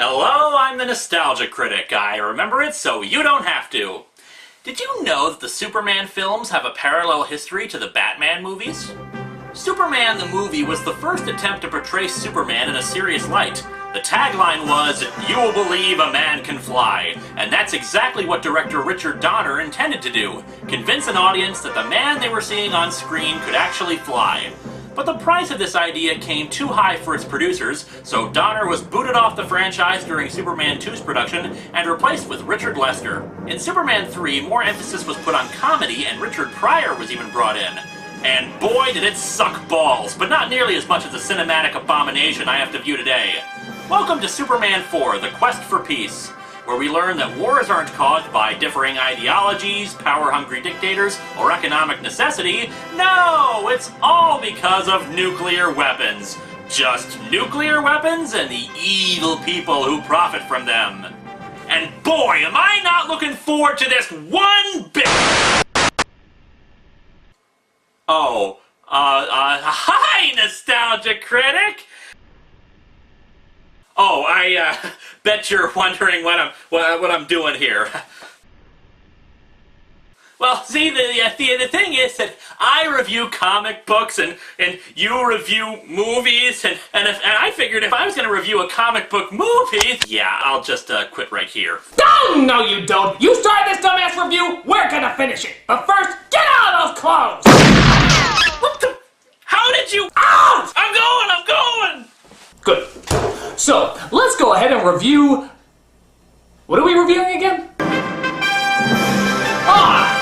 Hello, I'm the Nostalgia Critic. I remember it so you don't have to. Did you know that the Superman films have a parallel history to the Batman movies? Superman the movie was the first attempt to portray Superman in a serious light. The tagline was, "You will believe a man can fly," and that's exactly what director Richard Donner intended to do, convince an audience that the man they were seeing on screen could actually fly. But the price of this idea came too high for its producers, so Donner was booted off the franchise during Superman 2's production and replaced with Richard Lester. In Superman 3, more emphasis was put on comedy and Richard Pryor was even brought in. And boy did it suck balls, but not nearly as much as the cinematic abomination I have to view today. Welcome to Superman 4, The Quest for Peace, where we learn that wars aren't caused by differing ideologies, power-hungry dictators, or economic necessity. No, it's all because of nuclear weapons. Just nuclear weapons and the evil people who profit from them. And boy, am I not looking forward to this one bit! Oh, hi, Nostalgia Critic! Oh, I bet you're wondering what I'm doing here. Well, see, the thing is that I review comic books and you review movies, and I figured if I was going to review a comic book movie, yeah, I'll just quit right here. Oh, no you don't! You started this dumbass review, we're gonna finish it! But first, get out of those clothes! What the? How did you? Out! I'm going! Good. So, let's go ahead and review... What are we reviewing again?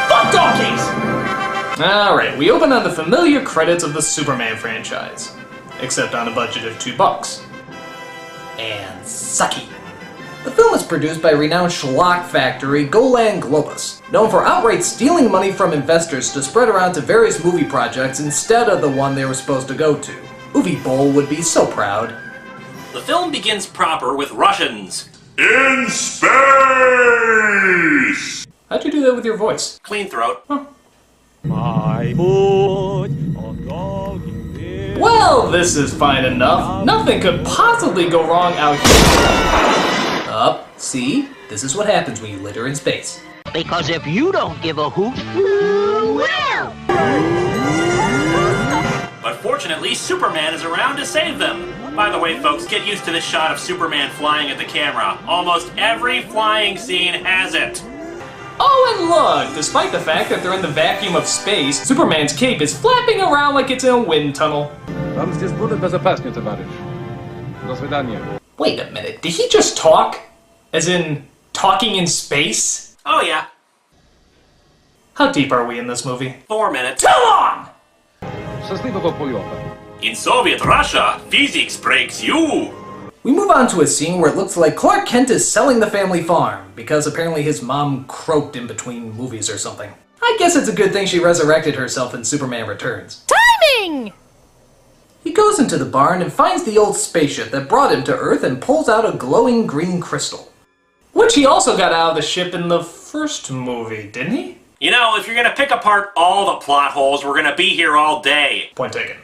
Fuck donkeys! Alright, we open on the familiar credits of the Superman franchise. Except on a budget of $2. And sucky. The film is produced by renowned schlock factory Golan Globus, known for outright stealing money from investors to spread around to various movie projects instead of the one they were supposed to go to. Uwe Boll would be so proud. The film begins proper with Russians in space! How'd you do that with your voice? Clean throat. Huh. Well, this is fine enough. Nothing could possibly go wrong out here. Up, see? This is what happens when you litter in space. Because if you don't give a hoot, who will? But fortunately, Superman is around to save them. By the way, folks, get used to this shot of Superman flying at the camera. Almost every flying scene has it. Oh, and look! Despite the fact that they're in the vacuum of space, Superman's cape is flapping around like it's in a wind tunnel. Wait a minute, did he just talk? As in, talking in space? Oh yeah. How deep are we in this movie? 4 minutes. Too long! In Soviet Russia, physics breaks you! We move on to a scene where it looks like Clark Kent is selling the family farm, because apparently his mom croaked in between movies or something. I guess it's a good thing she resurrected herself in Superman Returns. Timing! He goes into the barn and finds the old spaceship that brought him to Earth and pulls out a glowing green crystal. Which he also got out of the ship in the first movie, didn't he? You know, if you're gonna pick apart all the plot holes, we're gonna be here all day. Point taken.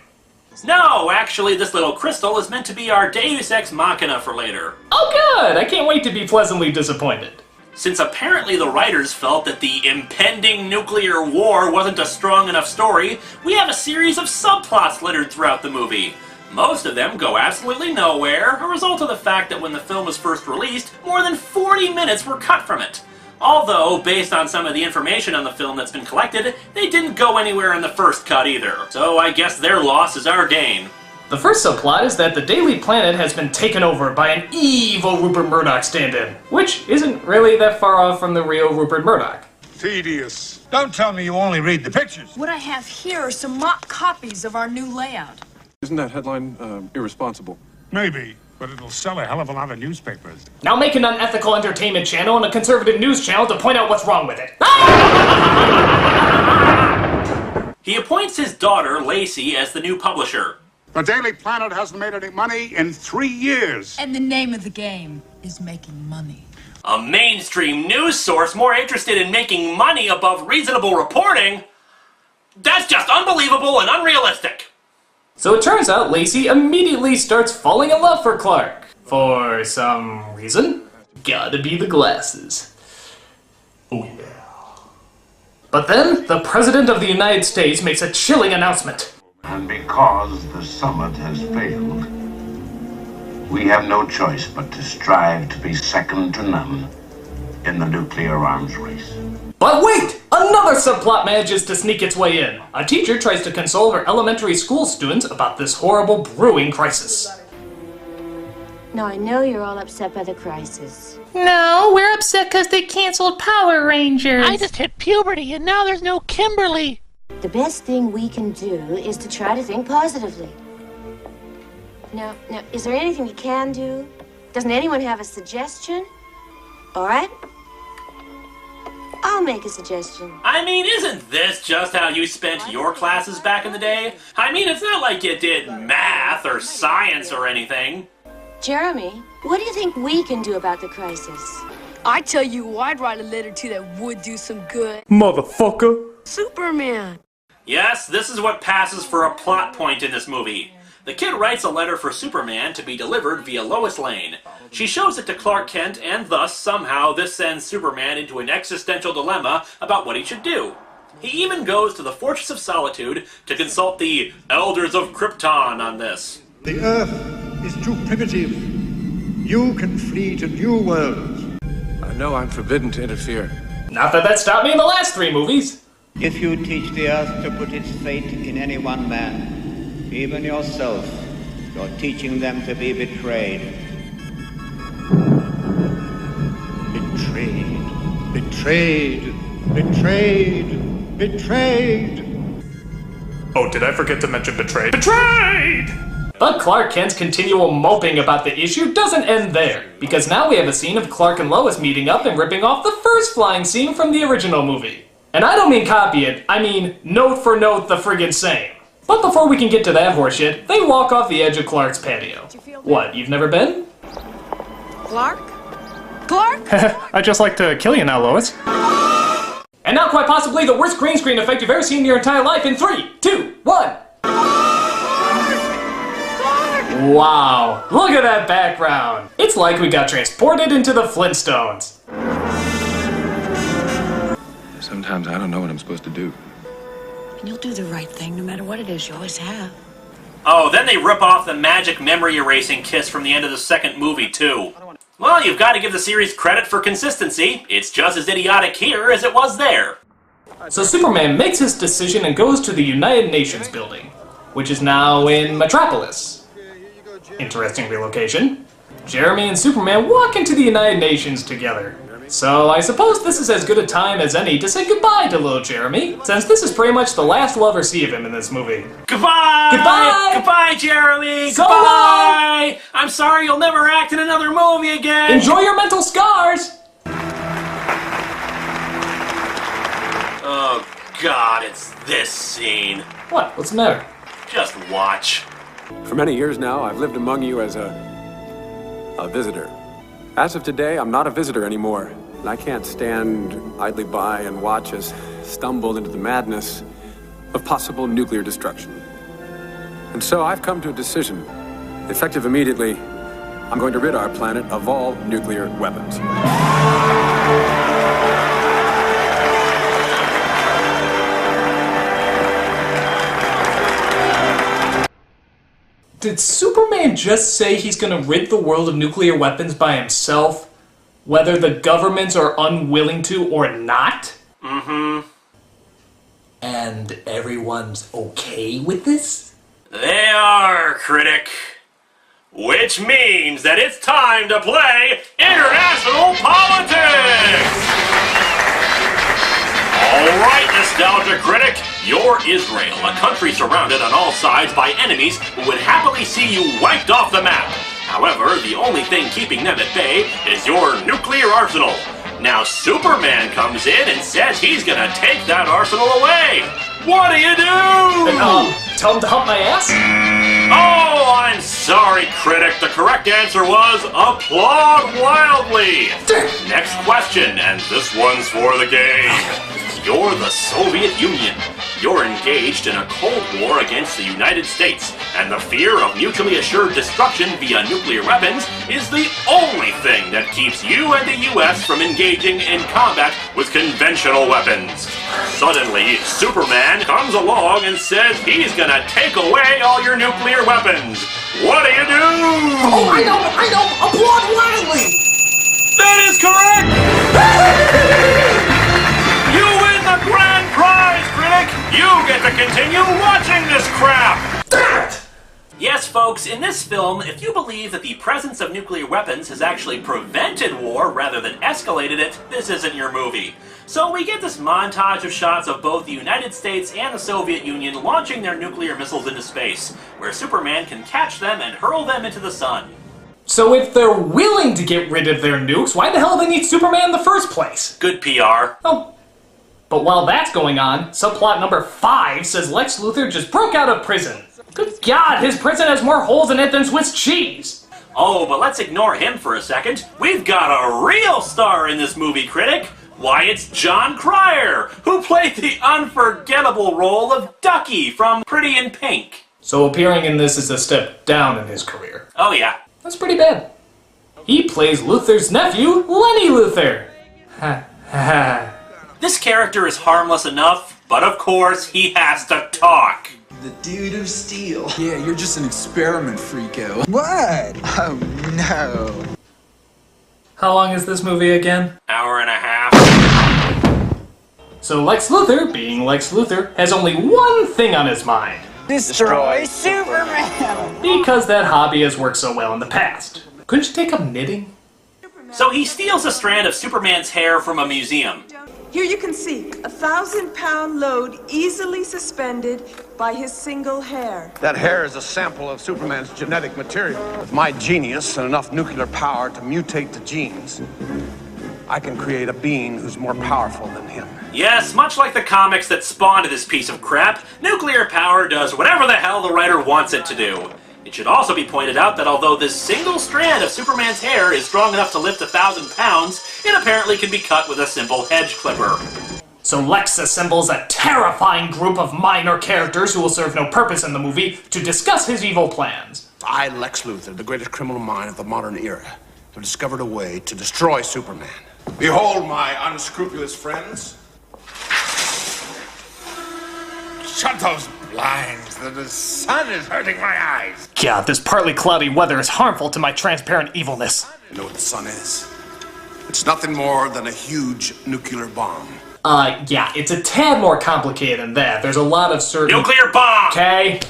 No, actually, this little crystal is meant to be our Deus Ex Machina for later. Oh good! I can't wait to be pleasantly disappointed. Since apparently the writers felt that the impending nuclear war wasn't a strong enough story, we have a series of subplots littered throughout the movie. Most of them go absolutely nowhere, a result of the fact that when the film was first released, more than 40 minutes were cut from it. Although, based on some of the information on the film that's been collected, they didn't go anywhere in the first cut either. So I guess their loss is our gain. The first subplot is that the Daily Planet has been taken over by an evil Rupert Murdoch stand-in, which isn't really that far off from the real Rupert Murdoch. Tedious. Don't tell me you only read the pictures. What I have here are some mock copies of our new layout. Isn't that headline irresponsible? Maybe, but it'll sell a hell of a lot of newspapers. Now make an unethical entertainment channel and a conservative news channel to point out what's wrong with it. He appoints his daughter, Lacey, as the new publisher. The Daily Planet hasn't made any money in 3 years. And the name of the game is making money. A mainstream news source more interested in making money above reasonable reporting? That's just unbelievable and unrealistic. So it turns out Lacey immediately starts falling in love for Clark. For some reason, gotta be the glasses. Oh yeah. But then, the President of the United States makes a chilling announcement. And because the summit has failed, we have no choice but to strive to be second to none in the nuclear arms race. But wait! Another subplot manages to sneak its way in. A teacher tries to console her elementary school students about this horrible brewing crisis. Now, I know you're all upset by the crisis. No, we're upset because they canceled Power Rangers. I just hit puberty and now there's no Kimberly. The best thing we can do is to try to think positively. Now, is there anything you can do? Doesn't anyone have a suggestion? All right. I'll make a suggestion. I mean, isn't this just how you spent your classes back in the day? I mean, it's not like you did math or science or anything. Jeremy, what do you think we can do about the crisis? I tell you, I'd write a letter to that would do some good. Motherfucker! Superman. Yes, this is what passes for a plot point in this movie. The kid writes a letter for Superman to be delivered via Lois Lane. She shows it to Clark Kent, and thus, somehow, this sends Superman into an existential dilemma about what he should do. He even goes to the Fortress of Solitude to consult the Elders of Krypton on this. The Earth is too primitive. You can flee to new worlds. I know I'm forbidden to interfere. Not that stopped me in the last 3 movies. If you teach the Earth to put its fate in any one man, even yourself, you're teaching them to be betrayed. Betrayed. Betrayed. Betrayed. Betrayed. Oh, did I forget to mention betrayed? Betrayed! But Clark Kent's continual moping about the issue doesn't end there, because now we have a scene of Clark and Lois meeting up and ripping off the first flying scene from the original movie. And I don't mean copy it, I mean note for note the friggin' same. But before we can get to that horseshit, they walk off the edge of Clark's patio. What, you've never been? Clark? Clark? I'd just like to kill you now, Lois. And now quite possibly the worst green screen effect you've ever seen in your entire life in 3, 2, 1. Wow, look at that background. It's like we got transported into the Flintstones. Sometimes I don't know what I'm supposed to do. And you'll do the right thing no matter what it is. You always have. Oh, then they rip off the magic memory erasing kiss from the end of the second movie, too. Well, you've got to give the series credit for consistency. It's just as idiotic here as it was there. So Superman makes his decision and goes to the United Nations building, which is now in Metropolis. Interesting relocation. Jeremy and Superman walk into the United Nations together. So I suppose this is as good a time as any to say goodbye to little Jeremy, since this is pretty much the last we'll ever see of him in this movie. Goodbye! Goodbye! Goodbye, Jeremy! So Goodbye! I'm sorry you'll never act in another movie again! Enjoy your mental scars! Oh, God, it's this scene. What? What's the matter? Just watch. For many years now, I've lived among you as a visitor. As of today, I'm not a visitor anymore, and I can't stand idly by and watch us stumble into the madness of possible nuclear destruction. And so I've come to a decision. Effective immediately, I'm going to rid our planet of all nuclear weapons. Did Superman just say he's gonna rid the world of nuclear weapons by himself, whether the governments are unwilling to or not? Mm-hmm. And everyone's okay with this? They are, Critic. Which means that it's time to play international politics! Alright, Nostalgia Critic, you're Israel, a country surrounded on all sides by enemies who would happily see you wiped off the map. However, the only thing keeping them at bay is your nuclear arsenal. Now Superman comes in and says he's gonna take that arsenal away. What do you do? Tell him to hump my ass? Oh, I'm sorry, Critic. The correct answer was applaud wildly. Next question, and this one's for the game. You're the Soviet Union. You're engaged in a Cold War against the United States, and the fear of mutually assured destruction via nuclear weapons is the only thing that keeps you and the US from engaging in combat with conventional weapons. Suddenly, Superman comes along and says he's gonna take away all your nuclear weapons. What do you do? Oh, I know! Applaud wildly! That is correct! You win the grand prize, Critic! You get to continue watching this crap! Yes, folks, in this film, if you believe that the presence of nuclear weapons has actually prevented war rather than escalated it, this isn't your movie. So we get this montage of shots of both the United States and the Soviet Union launching their nuclear missiles into space, where Superman can catch them and hurl them into the sun. So if they're willing to get rid of their nukes, why the hell do they need Superman in the first place? Good PR. Oh. But while that's going on, subplot number 5 says Lex Luthor just broke out of prison. Good God, his prison has more holes in it than Swiss cheese! Oh, but let's ignore him for a second. We've got a real star in this movie, Critic! Why, it's John Cryer, who played the unforgettable role of Ducky from Pretty in Pink. So appearing in this is a step down in his career. Oh yeah. That's pretty bad. He plays Luthor's nephew, Lenny Luthor. Ha ha. This character is harmless enough, but of course he has to talk. The dude of steel. Yeah, you're just an experiment, freako. What? Oh no. How long is this movie again? Hour and a half. So Lex Luthor, being Lex Luthor, has only one thing on his mind. Destroy Superman! Because that hobby has worked so well in the past. Couldn't you take up knitting? So he steals a strand of Superman's hair from a museum. Here you can see a 1,000-pound load easily suspended by his single hair. That hair is a sample of Superman's genetic material. With my genius and enough nuclear power to mutate the genes, I can create a being who's more powerful than him. Yes, much like the comics that spawned this piece of crap, nuclear power does whatever the hell the writer wants it to do. It should also be pointed out that although this single strand of Superman's hair is strong enough to lift 1,000 pounds, it apparently can be cut with a simple hedge clipper. So Lex assembles a terrifying group of minor characters who will serve no purpose in the movie to discuss his evil plans. I, Lex Luthor, the greatest criminal mind of the modern era, have discovered a way to destroy Superman. Behold, my unscrupulous friends. Shut those blinds. The sun is hurting my eyes. God, this partly cloudy weather is harmful to my transparent evilness. You know what the sun is? It's nothing more than a huge nuclear bomb. Yeah, it's a tad more complicated than that. There's a lot of certain... Nuclear bomb! Okay.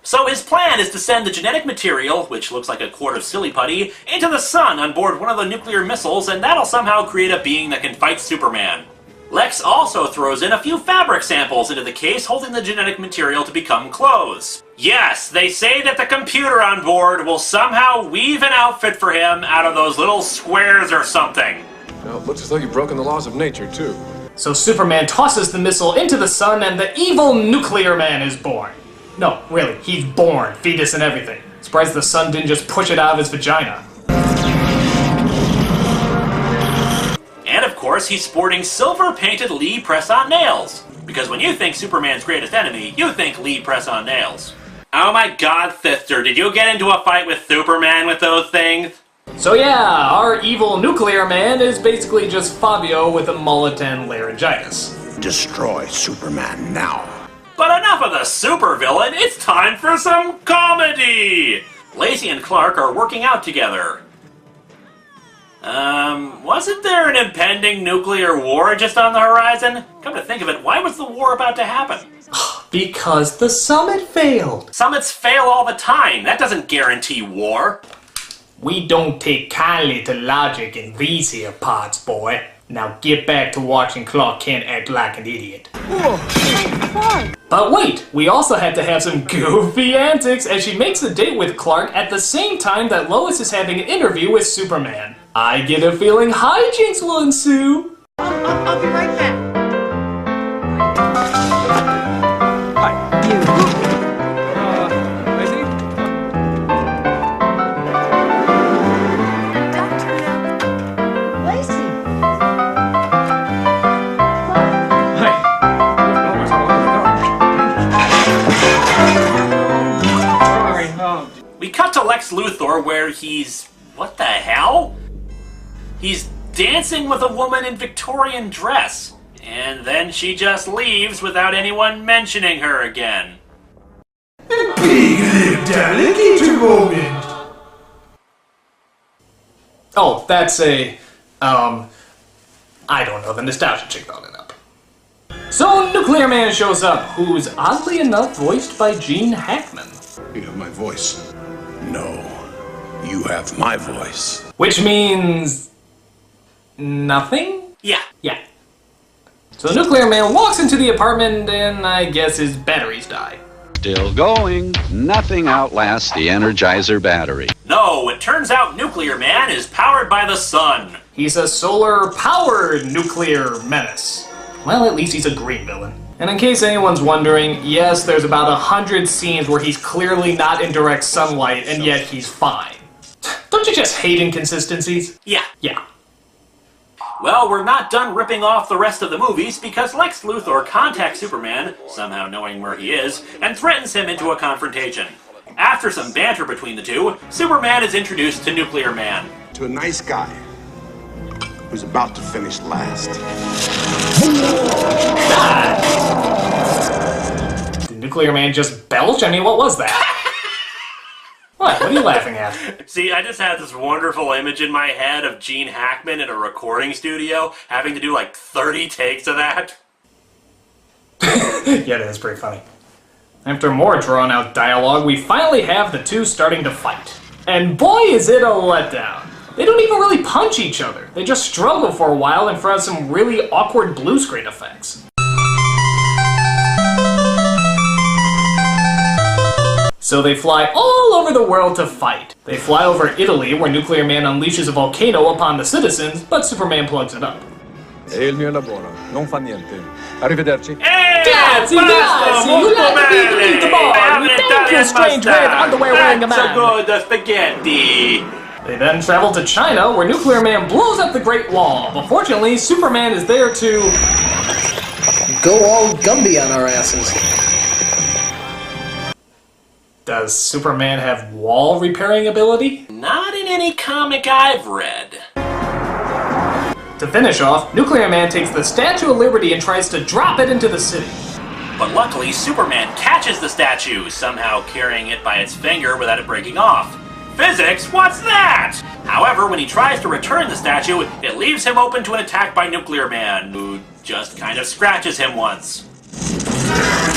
So his plan is to send the genetic material, which looks like a quart of silly putty, into the sun on board one of the nuclear missiles, and that'll somehow create a being that can fight Superman. Lex also throws in a few fabric samples into the case, holding the genetic material to become clothes. Yes, they say that the computer on board will somehow weave an outfit for him out of those little squares or something. Well, it looks as though you've broken the laws of nature, too. So Superman tosses the missile into the sun, and the evil nuclear man is born. No, really, he's born, fetus and everything. Surprised the sun didn't just push it out of his vagina. And of course, he's sporting silver-painted Lee press-on nails. Because when you think Superman's greatest enemy, you think Lee press-on nails. Oh my god, Thifter, did you get into a fight with Superman with those things? So yeah, our evil nuclear man is basically just Fabio with a mullet and laryngitis. Destroy Superman now. But enough of the supervillain, it's time for some comedy! Lacey and Clark are working out together. Wasn't there an impending nuclear war just on the horizon? Come to think of it, why was the war about to happen? Because the summit failed. Summits fail all the time. That doesn't guarantee war. We don't take kindly to logic in these here parts, boy. Now get back to watching Clark Kent act like an idiot. But wait, we also had to have some goofy antics as she makes a date with Clark at the same time that Lois is having an interview with Superman. I get a feeling hijinks will ensue. I'll be right back. he's... what the hell? He's dancing with a woman in Victorian dress. And then she just leaves without anyone mentioning her again. Big delicate moment. Oh, that's a, I don't know, the nostalgia chick brought it up. So Nuclear Man shows up, who's oddly enough voiced by Gene Hackman. You have my voice. No, you have my voice. Which means... nothing? Yeah. Yeah. So Nuclear Man walks into the apartment and I guess his batteries die. Still going. Nothing outlasts the Energizer battery. No, it turns out Nuclear Man is powered by the sun. He's a solar-powered nuclear menace. Well, at least he's a green villain. And in case anyone's wondering, yes, there's about 100 scenes where he's clearly not in direct sunlight, and yet he's fine. Don't you just hate inconsistencies? Yeah. Yeah. Well, we're not done ripping off the rest of the movies because Lex Luthor contacts Superman, somehow knowing where he is, and threatens him into a confrontation. After some banter between the two, Superman is introduced to Nuclear Man. To a nice guy who's about to finish last. Did Nuclear Man just belch? I mean, what was that? What are you laughing at? See, I just had this wonderful image in my head of Gene Hackman in a recording studio having to do like 30 takes of that. Yeah, that is pretty funny. After more drawn-out dialogue, we finally have the two starting to fight. And boy, is it a letdown. They don't even really punch each other. They just struggle for a while in front of some really awkward blue screen effects. So they fly all over the world to fight. They fly over Italy, where Nuclear Man unleashes a volcano upon the citizens, but Superman plugs it up. E il mio lavoro non fa niente. Arrivederci. Grazie, you like to be the bar. You thank you, strange red underwear wearing a man. That's a good spaghetti. They then travel to China, where Nuclear Man blows up the Great Wall. But fortunately, Superman is there to... go all Gumby on our asses. Does Superman have wall repairing ability? Not in any comic I've read. To finish off, Nuclear Man takes the Statue of Liberty and tries to drop it into the city. But luckily, Superman catches the statue, somehow carrying it by its finger without it breaking off. Physics? What's that? However, when he tries to return the statue, it leaves him open to an attack by Nuclear Man, who just kind of scratches him once.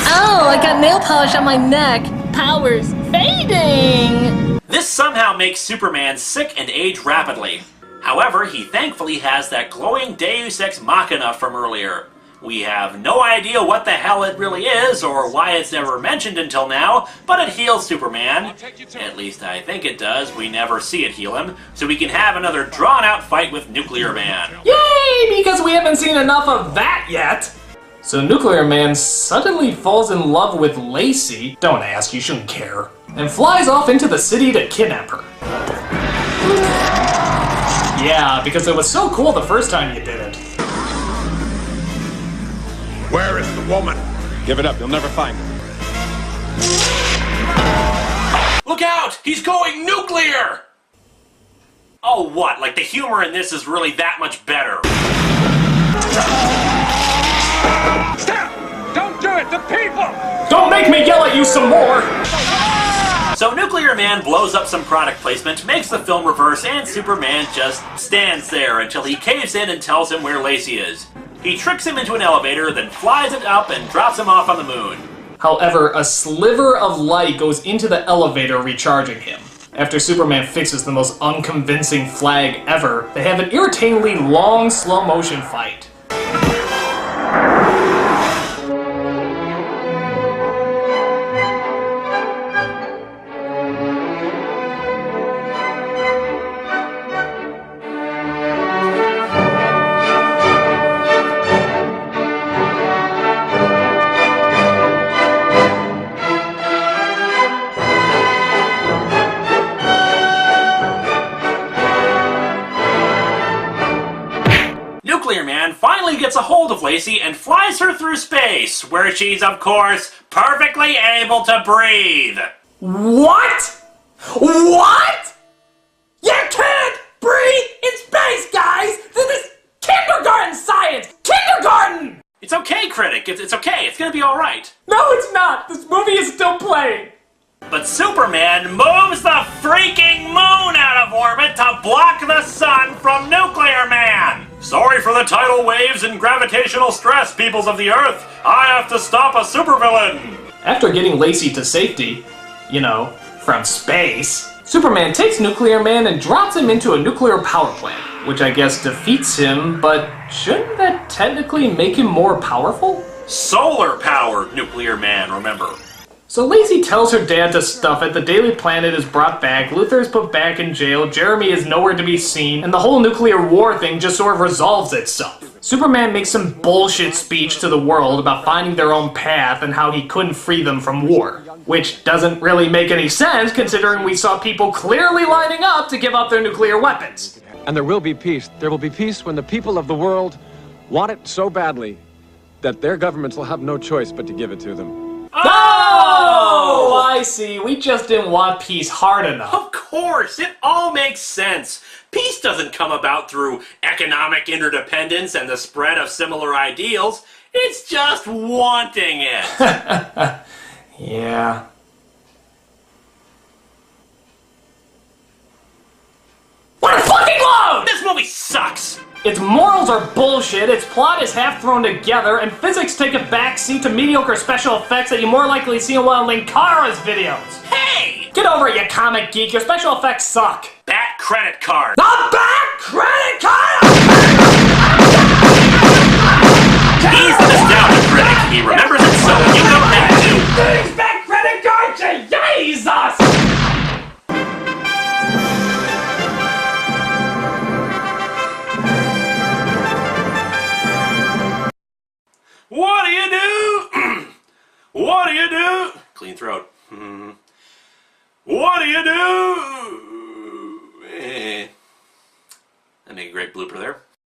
Oh, I got nail polish on my neck. Powers fading! This somehow makes Superman sick and age rapidly. However, he thankfully has that glowing Deus Ex Machina from earlier. We have no idea what the hell it really is, or why it's never mentioned until now, but it heals Superman. At least I think it does. We never see it heal him, so we can have another drawn-out fight with Nuclear Man. Yay! Because we haven't seen enough of that yet! So Nuclear Man suddenly falls in love with Lacey, don't ask, you shouldn't care, and flies off into the city to kidnap her. Yeah, because it was so cool the first time you did it. Where is the woman? Give it up, you'll never find her. Look out! He's going nuclear! Oh, what? Like the humor in this is really that much better. Stop! Don't do it! The people! Don't make me yell at you some more! So Nuclear Man blows up some product placement, makes the film reverse, and Superman just stands there until he caves in and tells him where Lacey is. He tricks him into an elevator, then flies it up and drops him off on the moon. However, a sliver of light goes into the elevator, recharging him. After Superman fixes the most unconvincing flag ever, they have an irritatingly long slow-motion fight. Nuclear Man finally gets a hold of Lacey and flies her through space, where she's, of course, perfectly able to breathe. What? What? You can't breathe in space, guys! This is kindergarten science! Kindergarten! It's okay, Critic. It's okay. It's gonna be alright. No, it's not! This movie is still playing! But Superman moves the freaking moon out of orbit to block the sun from Nuclear Man! Sorry for the tidal waves and gravitational stress, peoples of the Earth. I have to stop a supervillain! After getting Lacey to safety, you know, from space, Superman takes Nuclear Man and drops him into a nuclear power plant, which I guess defeats him, but shouldn't that technically make him more powerful? Solar-powered Nuclear Man, remember. So Lacey tells her dad to stuff it, the Daily Planet is brought back, Luthor is put back in jail, Jeremy is nowhere to be seen, and the whole nuclear war thing just sort of resolves itself. Superman makes some bullshit speech to the world about finding their own path and how he couldn't free them from war. Which doesn't really make any sense considering we saw people clearly lining up to give up their nuclear weapons. And there will be peace. There will be peace when the people of the world want it so badly that their governments will have no choice but to give it to them. Oh, I see. We just didn't want peace hard enough. Of course, it all makes sense. Peace doesn't come about through economic interdependence and the spread of similar ideals. It's just wanting it. Yeah. What a fucking load! This movie sucks! Its morals are bullshit, its plot is half thrown together, and physics take a backseat to mediocre special effects that you more likely see in one of Linkara's videos. Hey! Get over it, you comic geek, your special effects suck. Bat credit card. The Bat Credit Card! He's the nostalgia critic. He remembers it so you don't have to. Thanks, Bat Credit Card to Jesus! What do you do? What do you do? Clean throat. What do you do? I make a great blooper there.